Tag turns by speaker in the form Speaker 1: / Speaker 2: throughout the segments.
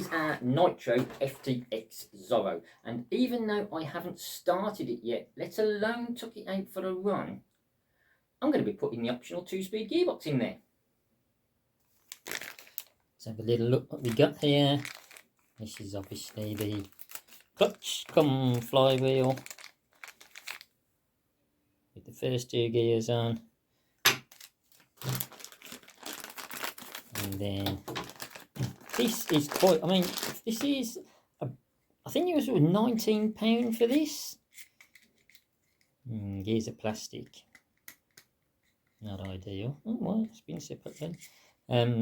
Speaker 1: is our Nitro FTX Zorro, and even though I haven't started it yet, let alone took it out for a run, I'm going to be putting the optional 2-speed gearbox in there. Let's have a little look what we got here. This is obviously the clutch come flywheel with the first 2 gears on, and then this is quite, I mean, this is, I think it was £19 for this. Gears of plastic. Not ideal. Oh, well, it's been separate then.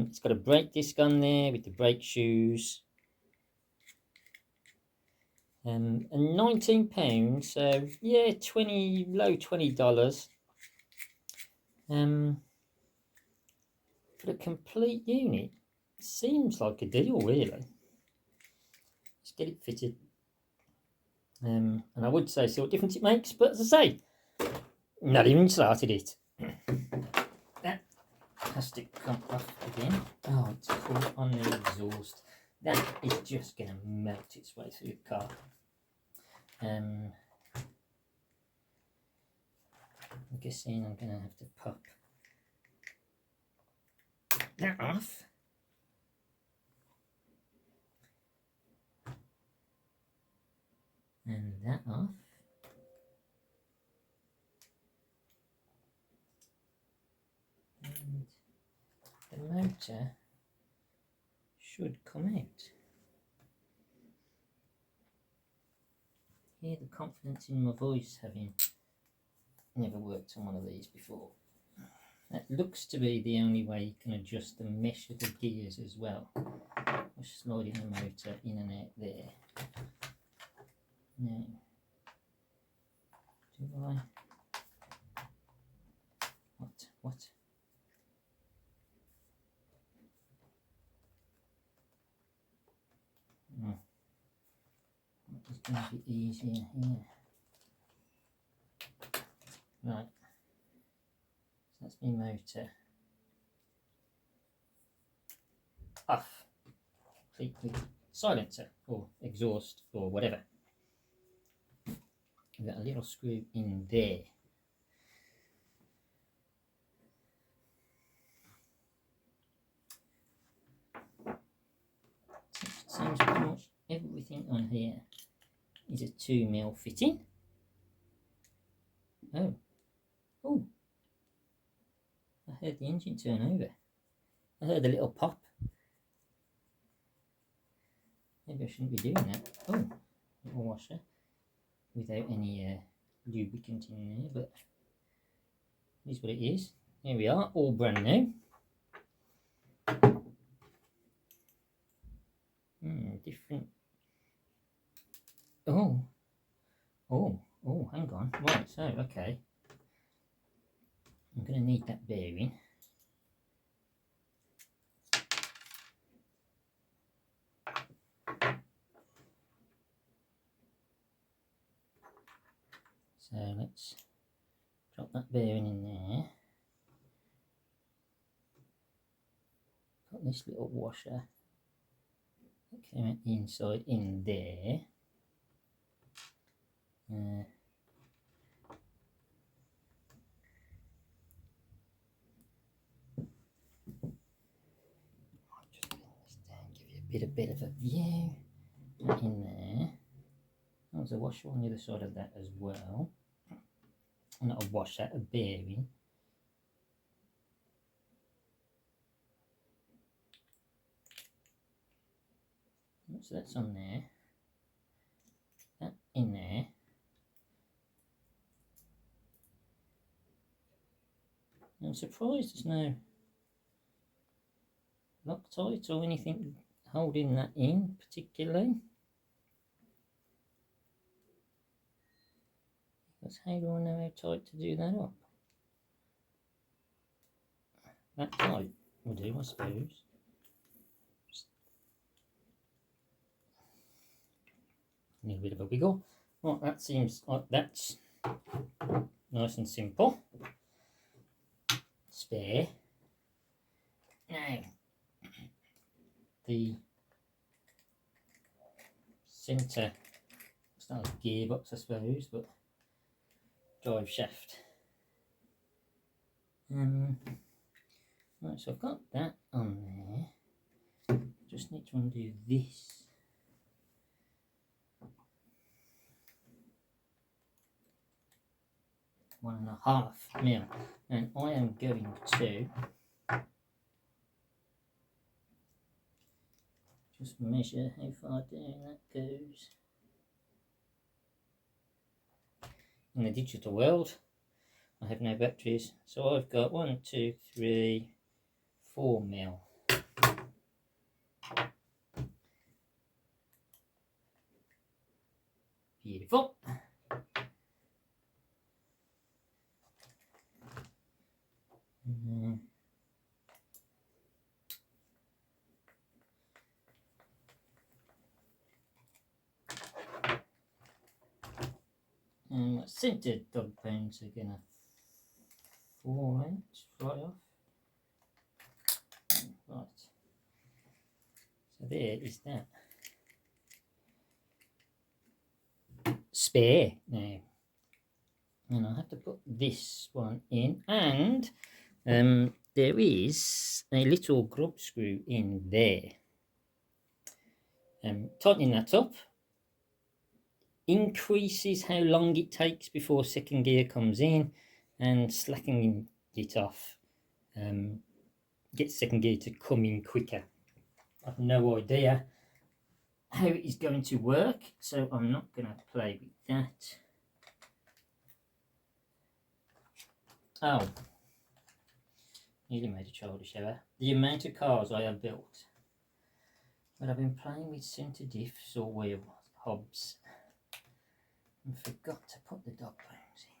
Speaker 1: It's got a brake disc on there with the brake shoes. And £19, so yeah, low $20. For a complete unit, seems like a deal, really. Let's get it fitted. And I would say see what difference it makes, but as I say, not even started it. That plastic come off again. Oh, it's caught on the exhaust. That is just going to melt its way through the car. I'm guessing I'm going to have to pop that off. And that off. And the motor should come out. Hear the confidence in my voice, having never worked on one of these before. That looks to be the only way you can adjust the mesh of the gears as well. Just sliding the motor in and out there. Now, do I? What? It's going to be easier here. Right. So that's my motor off. Completely silencer or exhaust or whatever. We've got a little screw in there. Seems pretty much everything on here is a 2mm fitting. Oh, I heard the engine turn over. I heard a little pop. Maybe I shouldn't be doing that. Oh, little washer without any lubricant in there, but it is what it is. There we are, all brand new. Different. Oh, hang on. Right, so, okay. I'm going to need that bearing. So let's drop that bearing in there. Got this little washer that came out the inside in there. I'll just bring this down, give you a bit of a view. That in there. There's a washer on the other side of that as well. Not a washer, a bearing. So that's on there. That in there. I'm surprised there's no Loctite or anything holding that in particularly. Because how do I know how tight to do that up? That tight will do, I suppose. A little bit of a wiggle. Right, that seems like that's nice and simple. Spare. Now, the centre, it's not a gearbox I suppose, but drive shaft. Right, so I've got that on there. Just need to undo this. $1.5 mil, and I am going to just measure how far down that goes. In the digital world, I have no batteries, so I've got 1, 2, 3, 4 mil. Beautiful. And my centered dog bones are gonna fall out right off. Right. So there is that. Spare now. And I have to put this one in, and there is a little grub screw in there. Tightening that up increases how long it takes before second gear comes in, and slackening it off gets second gear to come in quicker. I have no idea how it is going to work, so I'm not going to play with that. Oh, nearly made a childish error. The amount of cars I have built, but I've been playing with centre diffs or wheel hubs and forgot to put the dog bones in.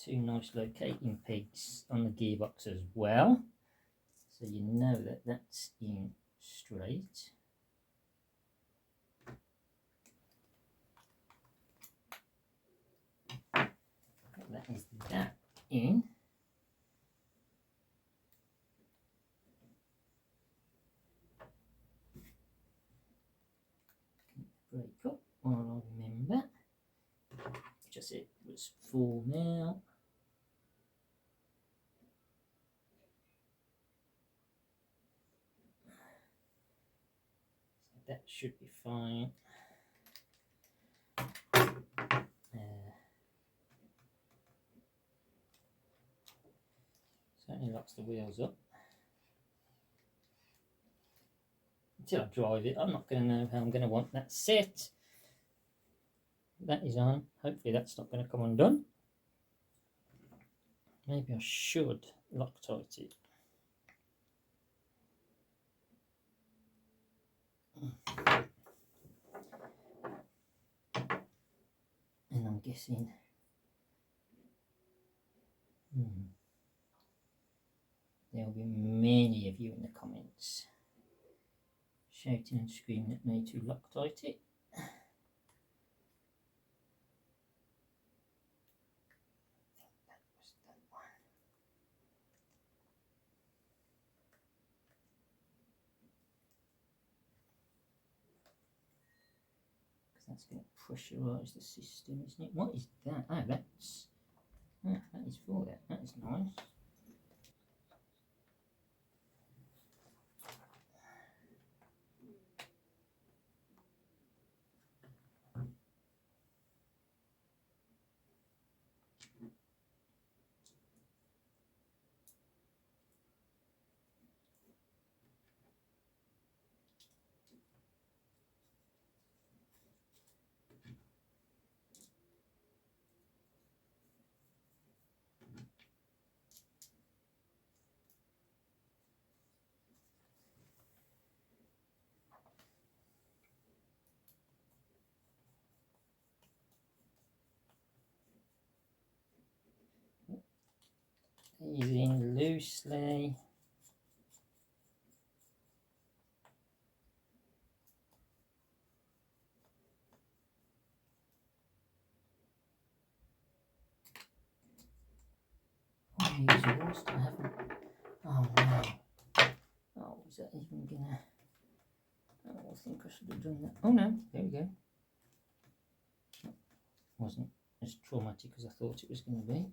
Speaker 1: 2 nice locating pegs on the gearbox as well, so you know that that's in straight. That is that in. Break up while I remember. Just it was 4 mil. So that should be fine. Certainly locks the wheels up. Until I drive it, I'm not going to know how I'm going to want that set. That is on. Hopefully that's not going to come undone. Maybe I should Loctite it. And I'm guessing there'll be many of you in the comments shouting and screaming at me to Loctite it. That's going to pressurise the system, isn't it? What is that? Oh, that is for that. That is nice. These in loosely. Oh, exhaust. I Oh no. Oh, is that even gonna... Oh, I think I should have done that. Oh no, there we go. Wasn't as traumatic as I thought it was going to be.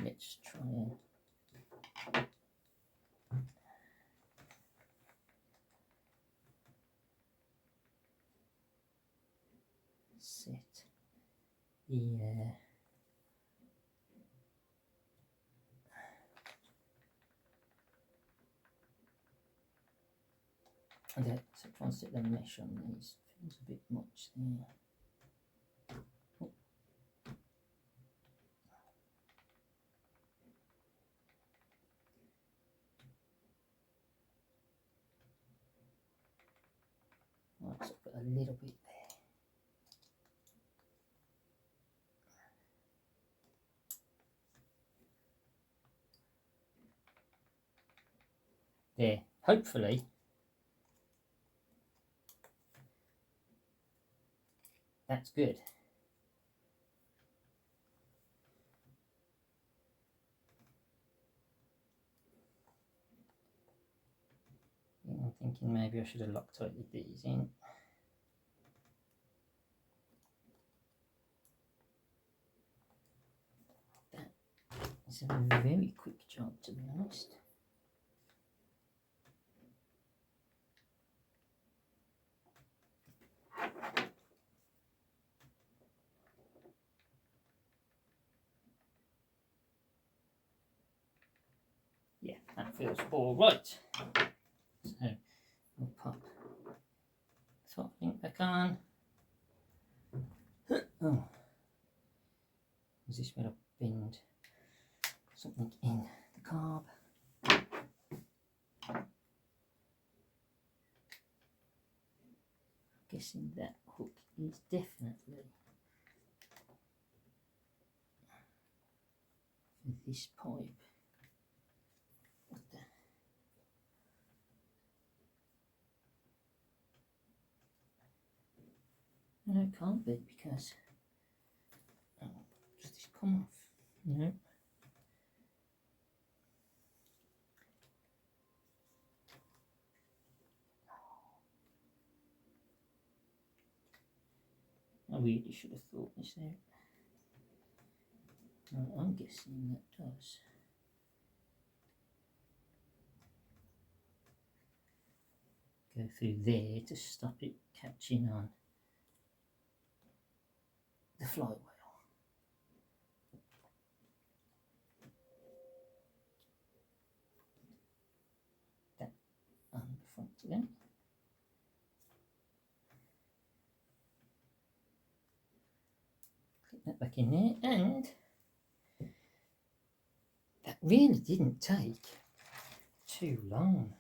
Speaker 1: Let's try and set the okay, so try and set the mesh on these. Feels a bit much there. Oh. Right, so put a little bit there. There, hopefully that's good. Yeah, I'm thinking maybe I should have Loctited these in. That is a very quick job, to be honest. Yeah, that feels all right. So we'll pop throttling back on. Oh, is this where I bend something in the carb? Guessing that hook is definitely for this pipe. What the? No, it can't be because does this come off? No. I really should have thought this out. No, I'm guessing that does. Go through there to stop it catching on the flywheel. That on the front again. Click that back in there, and that really didn't take too long.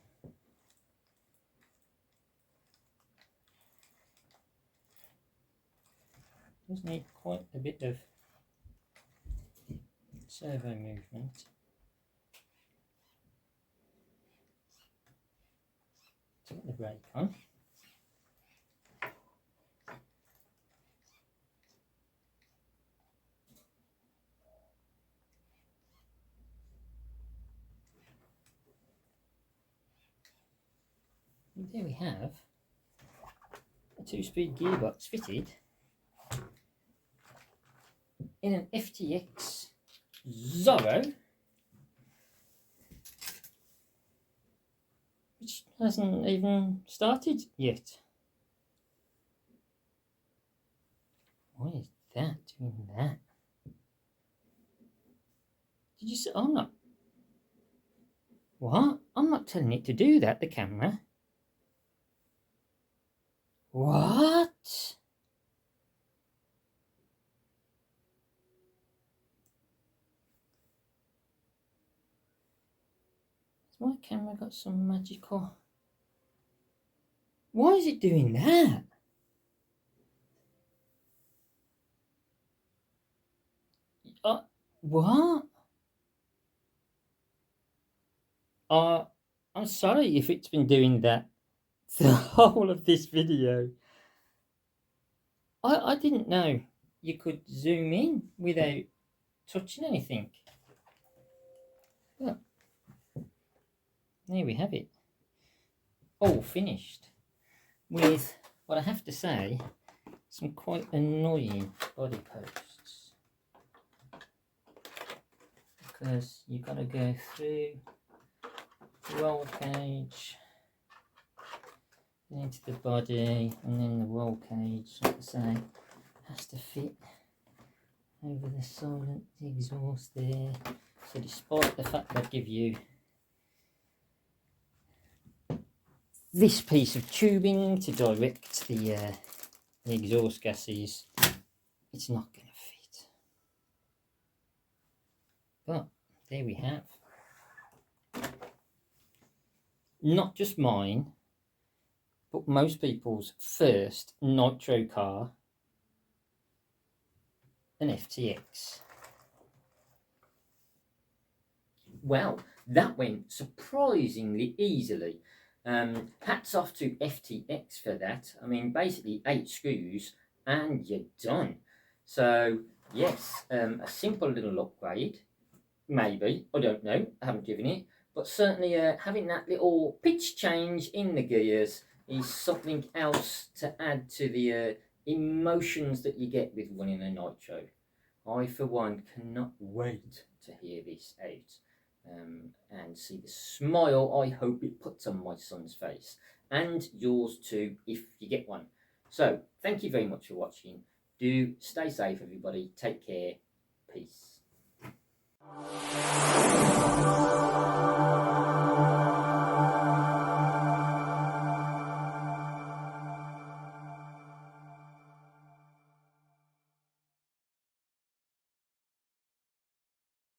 Speaker 1: Does need quite a bit of servo movement. To get the brake on. And there we have a 2-speed gearbox fitted in an FTX Zorro, which hasn't even started yet. Why is that doing that? Did you say? I'm not. What? I'm not telling it to do that, the camera. What? Has my camera got some magical... Why is it doing that? What? I'm sorry if it's been doing that the whole of this video. I didn't know you could zoom in without touching anything. But there we have it. All finished. With what I have to say, some quite annoying body posts. Because you've got to go through the roll cage into the body, and then the roll cage, like I say, has to fit over the silent exhaust there. So despite the fact they give you this piece of tubing to direct the exhaust gases, it's not going to fit. But there we have. Not just mine, but most people's first nitro car, an FTX. Well, that went surprisingly easily. Hats off to FTX for that. I mean, basically 8 screws and you're done. So, yes, a simple little upgrade. Maybe, I don't know, I haven't driven it. But certainly having that little pitch change in the gears is something else to add to the emotions that you get with running a nitro. I, for one, cannot wait to hear this out and see the smile I hope it puts on my son's face. And yours too, if you get one. So, thank you very much for watching. Do stay safe, everybody. Take care. Peace.